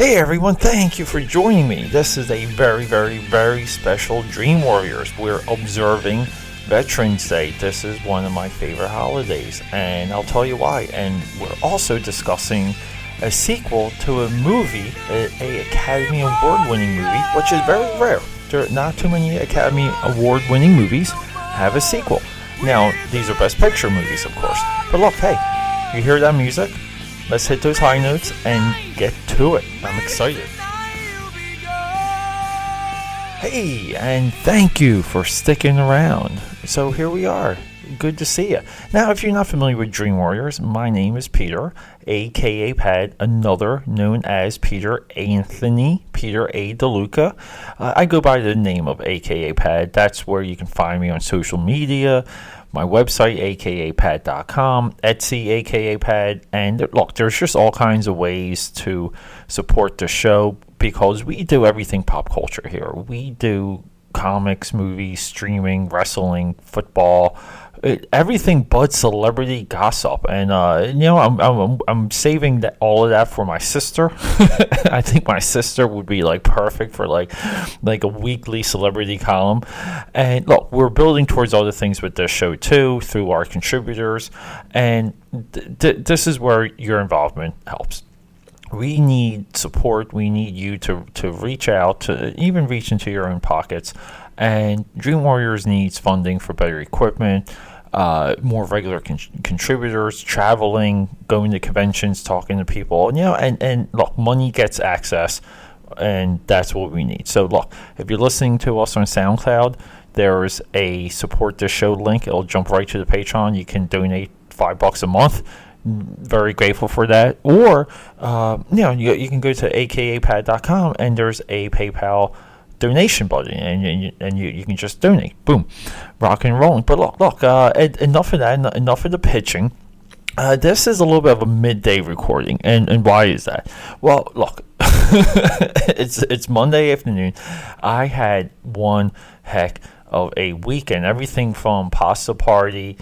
Hey everyone, thank you for joining me. This is a very, very, very special Dream Warriors. We're observing Veterans Day. This is one of my favorite holidays, and I'll tell you why. And we're also discussing a sequel to a movie, a Academy Award-winning movie, which is very rare. There are not too many Academy Award-winning movies have a sequel. Now, these are Best Picture movies, of course. But look, hey, you hear that music? Let's hit those high notes and get to it. I'm excited. Hey, and thank you for sticking around. So here we are. Good to see you. Now, if you're not familiar with Dream Warriors, my name is Peter, aka Pad, another known as Peter Anthony, Peter A. DeLuca. I go by the name of aka Pad. That's where you can find me on social media. My website, akapad.com, Etsy, akapad, and look, there's just all kinds of ways to support the show because we do everything pop culture here. We do comics, movies, streaming, wrestling, football, everything but celebrity gossip. And I'm saving all of that for my sister. I think my sister would be like perfect for like a weekly celebrity column. And look, we're building towards other things with this show too through our contributors, and this is where your involvement helps. We need support. We need you to reach out, to even reach into your own pockets. And Dream Warriors needs funding for better equipment, more regular contributors, traveling, going to conventions, talking to people. And look, money gets access, and that's what we need. So look, if you're listening to us on SoundCloud, there's a support this show link. It'll jump right to the Patreon. You can donate $5 a month. Very grateful for that. Or you can go to akapad.com and there's a PayPal donation button, and you can just donate. Boom, rock and rolling. But look, enough of that. Enough of the pitching. This is a little bit of a midday recording, and why is that? Well, look, it's Monday afternoon. I had one heck of a weekend. Everything from pasta party,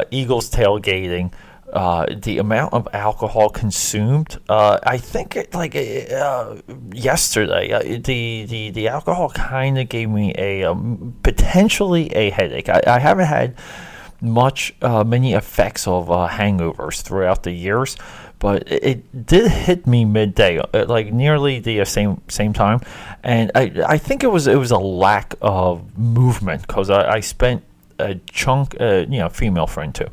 Eagles tailgating. The amount of alcohol consumed, I think yesterday, the alcohol kind of gave me potentially a headache. I haven't had many effects of hangovers throughout the years, but it did hit me midday, like nearly the same time, and I think it was a lack of movement because I spent a chunk, female friend too,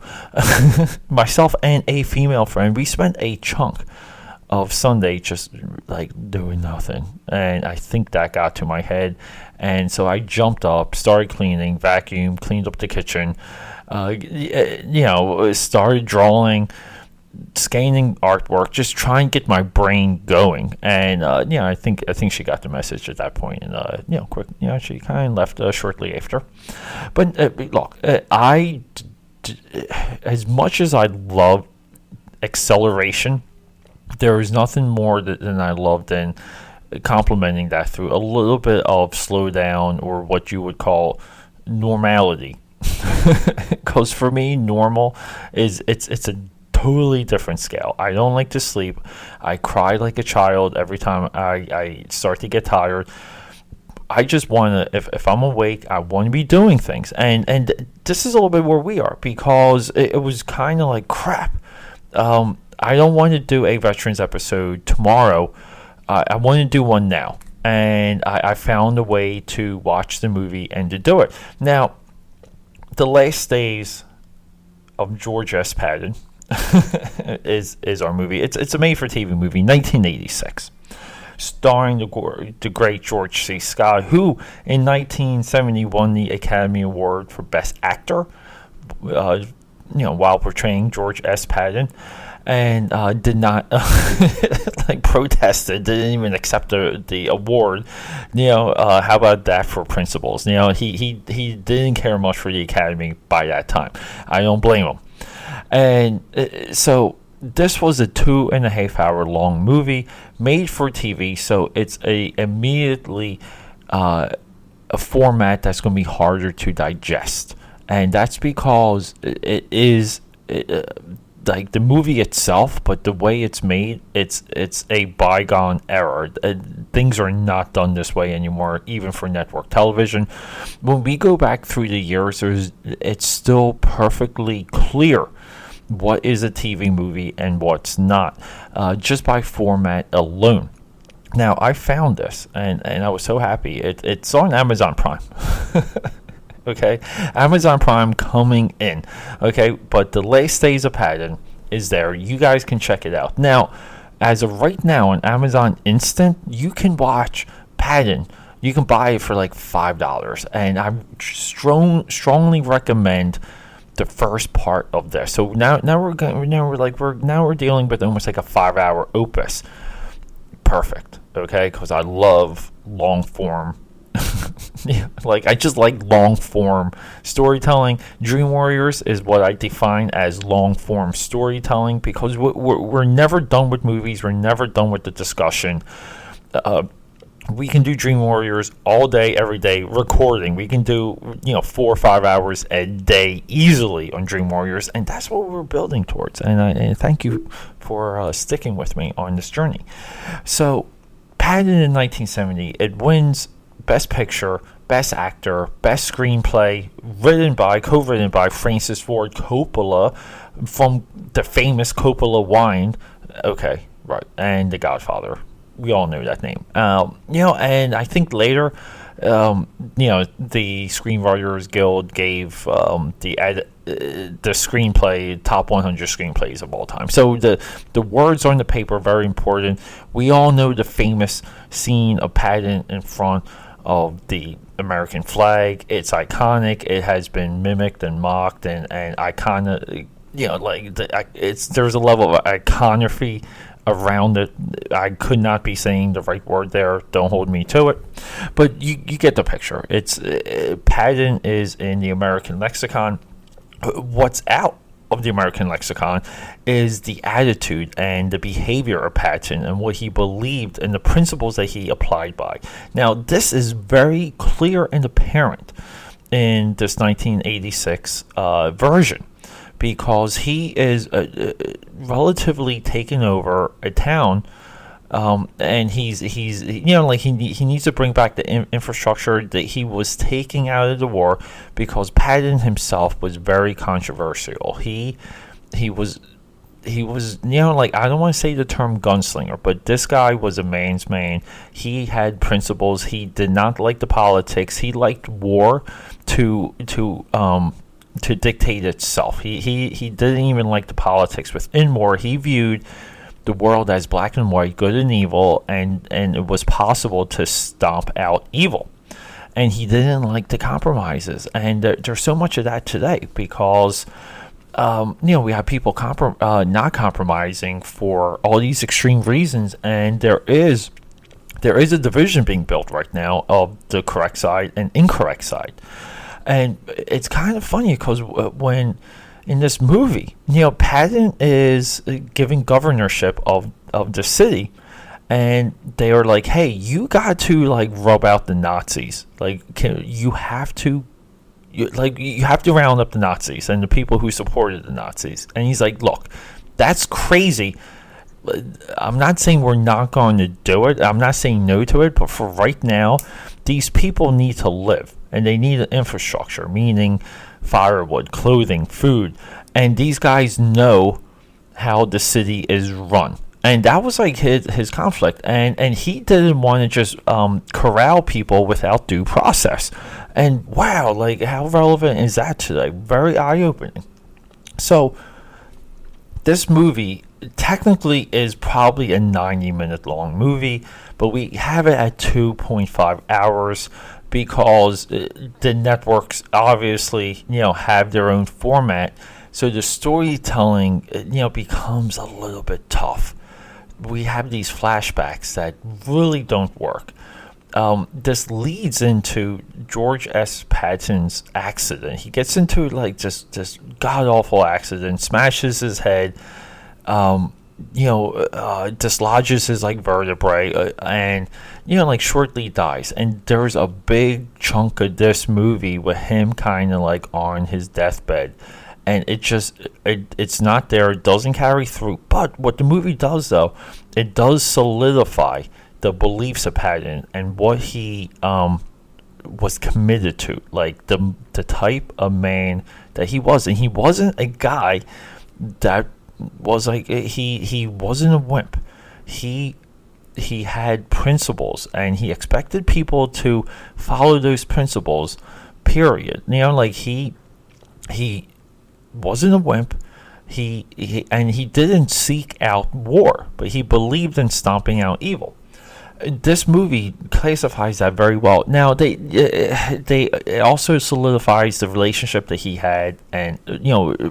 myself and a female friend, we spent a chunk of Sunday just like doing nothing, and I think that got to my head, and so I jumped up, started cleaning, vacuumed, cleaned up the kitchen, started drawing, scanning artwork, just try and get my brain going. And I think she got the message at that point, and she kind of left shortly after. But look, as much as I love acceleration, there is nothing more than I love than complementing that through a little bit of slowdown, or what you would call normality. Because for me, normal is it's a totally different scale. I don't like to sleep. I cry like a child every time I start to get tired. I just want to, if I'm awake, I want to be doing things. And this is a little bit where we are, because it was kind of like crap. I don't want to do a Veterans episode tomorrow. I want to do one now. And I found a way to watch the movie and to do it. Now, The Last Days of George S. Patton is our movie. It's a made-for-TV movie, 1986, starring the great George C. Scott, who in 1970 won the Academy Award for Best Actor, while portraying George S. Patton, and did not protested, didn't even accept the award. How about that for principles? He didn't care much for the Academy by that time. I don't blame him. And so this was a 2.5 hour long movie made for TV, so it's immediately a format that's going to be harder to digest, and that's because the like the movie itself, but the way it's made, it's a bygone era. Things are not done this way anymore, even for network television. When we go back through the years, it's still perfectly clear what is a TV movie and what's not, just by format alone. Now, I found this, and I was so happy. It's on Amazon Prime. Okay, Amazon Prime coming in. Okay, but the Last Days of Patton is there. You guys can check it out. Now, as of right now on Amazon Instant, you can watch Patton. You can buy it for like $5, and I strongly recommend the first part of this. So now we're dealing with almost like a 5-hour opus. Perfect. Okay, because I love long form. Like, I just like long form storytelling. Dream Warriors is what I define as long form storytelling, because we're never done with movies. We're never done with the discussion. We can do Dream Warriors all day, every day, recording. We can do 4 or 5 hours a day easily on Dream Warriors, and that's what we're building towards. And I thank you for sticking with me on this journey. So, Patton in 1970, it wins Best Picture, Best Actor, Best Screenplay, co-written by Francis Ford Coppola, from the famous Coppola wine. Okay, right, and The Godfather. We all know that name. And I think later, the Screenwriters Guild gave the screenplay top 100 screenplays of all time. So the words on the paper are very important. We all know the famous scene of Patton in front of the American flag. It's iconic. It has been mimicked and mocked and iconic. There's a level of iconography around it. I could not be saying the right word there. Don't hold me to it. But you get the picture. It's Patton is in the American lexicon. What's out of the American lexicon is the attitude and the behavior of Patton and what he believed and the principles that he applied by. Now, this is very clear and apparent in this 1986 version, because he is relatively taken over a town, and he needs to bring back the infrastructure that he was taking out of the war, because Patton himself was very controversial. He was I don't want to say the term gunslinger, but this guy was a man's man. He had principles. He did not like the politics. He liked war to dictate itself. He didn't even like the politics within war. He viewed the world as black and white, good and evil, and it was possible to stomp out evil. And he didn't like the compromises. And there's so much of that today, because we have people not compromising for all these extreme reasons, and there is a division being built right now of the correct side and incorrect side. And it's kind of funny, because when in this movie, Patton is giving governorship of the city, and they are like, hey, you got to rub out the Nazis. You have to round up the Nazis and the people who supported the Nazis. And he's like, look, that's crazy. I'm not saying we're not going to do it. I'm not saying no to it, but for right now, these people need to live, and they need an infrastructure, meaning firewood, clothing, food, and these guys know how the city is run. And that was his conflict, and he didn't want to just corral people without due process. And wow, how relevant is that today? Very eye-opening. So this movie technically is probably a 90-minute long movie, but we have it at 2.5 hours because the networks obviously have their own format, so the storytelling becomes a little bit tough. We have these flashbacks that really don't work. This leads into George S. Patton's accident. He gets into this god-awful accident, smashes his head, dislodges his vertebrae, and shortly dies. And there's a big chunk of this movie with him kind of on his deathbed, and it's not there. It doesn't carry through. But what the movie does, though, it does solidify the beliefs of Patton and what he was committed to, like the type of man that he was. And he wasn't a guy that was like, he wasn't a wimp. He had principles, and he expected people to follow those principles, period. Like he wasn't a wimp. He didn't seek out war, but he believed in stomping out evil. This movie classifies that very well. Now, it also solidifies the relationship that he had, and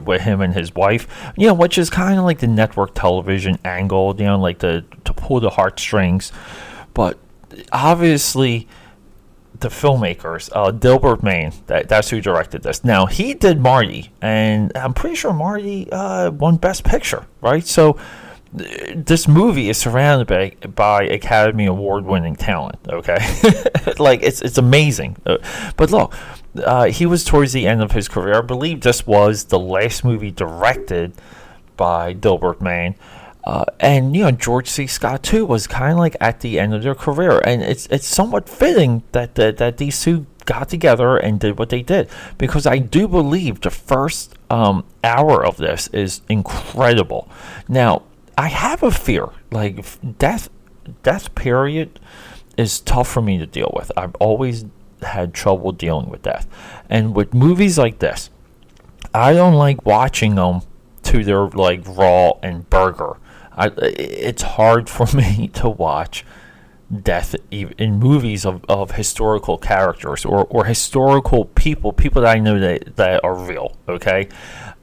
with him and his wife, which is kind of like the network television angle, like to pull the heartstrings. But obviously, the filmmakers, Dilbert Mayne, that's who directed this. Now, he did Marty, and I'm pretty sure Marty won Best Picture, right? So this movie is surrounded by Academy Award-winning talent. Okay, like it's amazing. But look, he was towards the end of his career. I believe this was the last movie directed by Dilbert Mayne. And George C. Scott too was kind of like at the end of their career, and it's somewhat fitting that these two got together and did what they did, because I do believe the first hour of this is incredible. Now, I have a fear, like death period is tough for me to deal with. I've always had trouble dealing with death, and with movies like this, I don't like watching them to their like raw and burger. It's hard for me to watch death in movies of historical characters or historical people that I know that are real. Okay,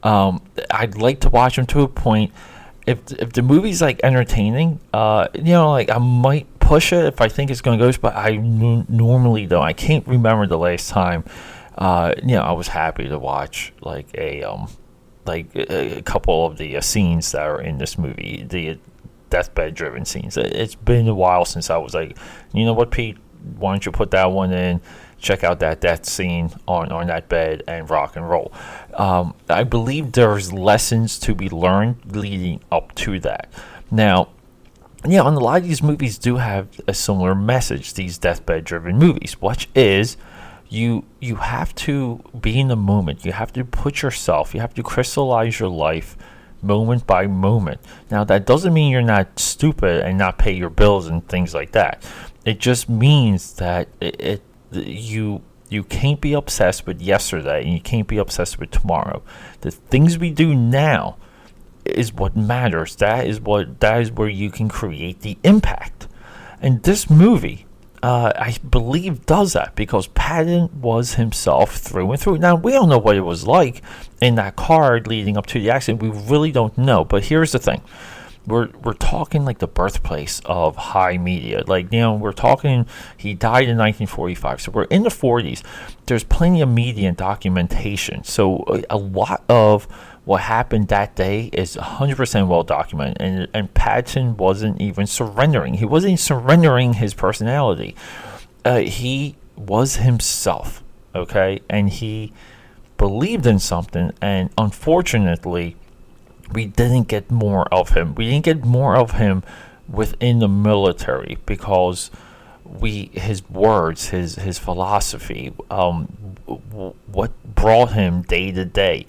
I'd like to watch them to a point. If the movie's like entertaining, like I might push it if I think it's going to go. But I normally don't. I can't remember the last time. I was happy to watch like a couple of the scenes that are in this movie, the deathbed-driven scenes. It's been a while since I was like, you know what, Pete? Why don't you put that one in? Check out that death scene on that bed and rock and roll. I believe there's lessons to be learned leading up to that. Now, and a lot of these movies do have a similar message, these deathbed-driven movies, which is you have to be in the moment. You have to put yourself, you have to crystallize your life moment by moment. Now, that doesn't mean you're not stupid and not pay your bills and things like that. It just means that you can't be obsessed with yesterday, and you can't be obsessed with tomorrow. The things we do now is what matters. That is where you can create the impact. And this movie, I believe, does that, because Patton was himself through and through. Now, we don't know what it was like in that car leading up to the accident. We really don't know. But here's the thing. We're talking like the birthplace of high media. Like, we're talking, he died in 1945. So we're in the 40s. There's plenty of media and documentation. So a lot of what happened that day is 100% well documented. And Patton wasn't even surrendering. He wasn't surrendering his personality. He was himself, okay? And he believed in something. And unfortunately, we didn't get more of him. We didn't get more of him within the military, because his words, his philosophy, what brought him day to day,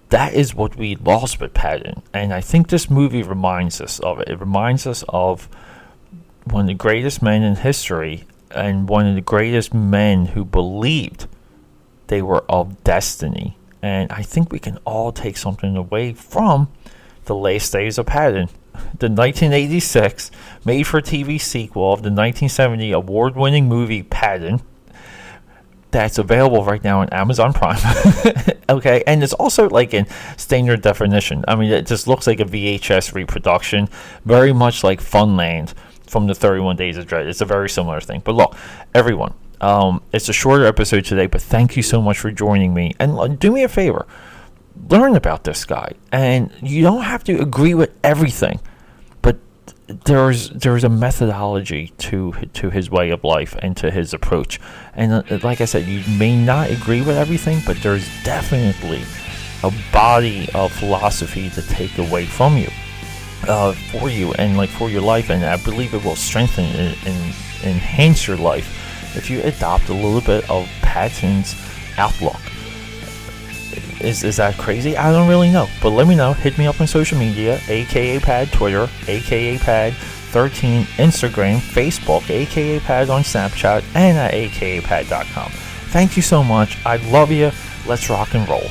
that is what we lost with Patton. And I think this movie reminds us of it. It reminds us of one of the greatest men in history, and one of the greatest men who believed they were of destiny. And I think we can all take something away from The Last Days of Patton, the 1986 made-for-TV sequel of the 1970 award-winning movie Patton, that's available right now on Amazon Prime. Okay, and it's also like in standard definition. I mean, it just looks like a VHS reproduction, very much like Funland from the 31 Days of Dread. It's a very similar thing. But look, everyone, it's a shorter episode today, but thank you so much for joining me. And do me a favor, learn about this guy. And you don't have to agree with everything, but there's a methodology to his way of life and to his approach. And like I said, you may not agree with everything, but there's definitely a body of philosophy to take away from you, for you, and like for your life. And I believe it will strengthen and enhance your life if you adopt a little bit of Patton's outlook. Is that crazy? I don't really know, but let me know. Hit me up on social media, AKAPAD Twitter, AKAPAD 13 Instagram, Facebook, AKAPAD on Snapchat, and at akapad.com. Thank you so much. I love you. Let's rock and roll.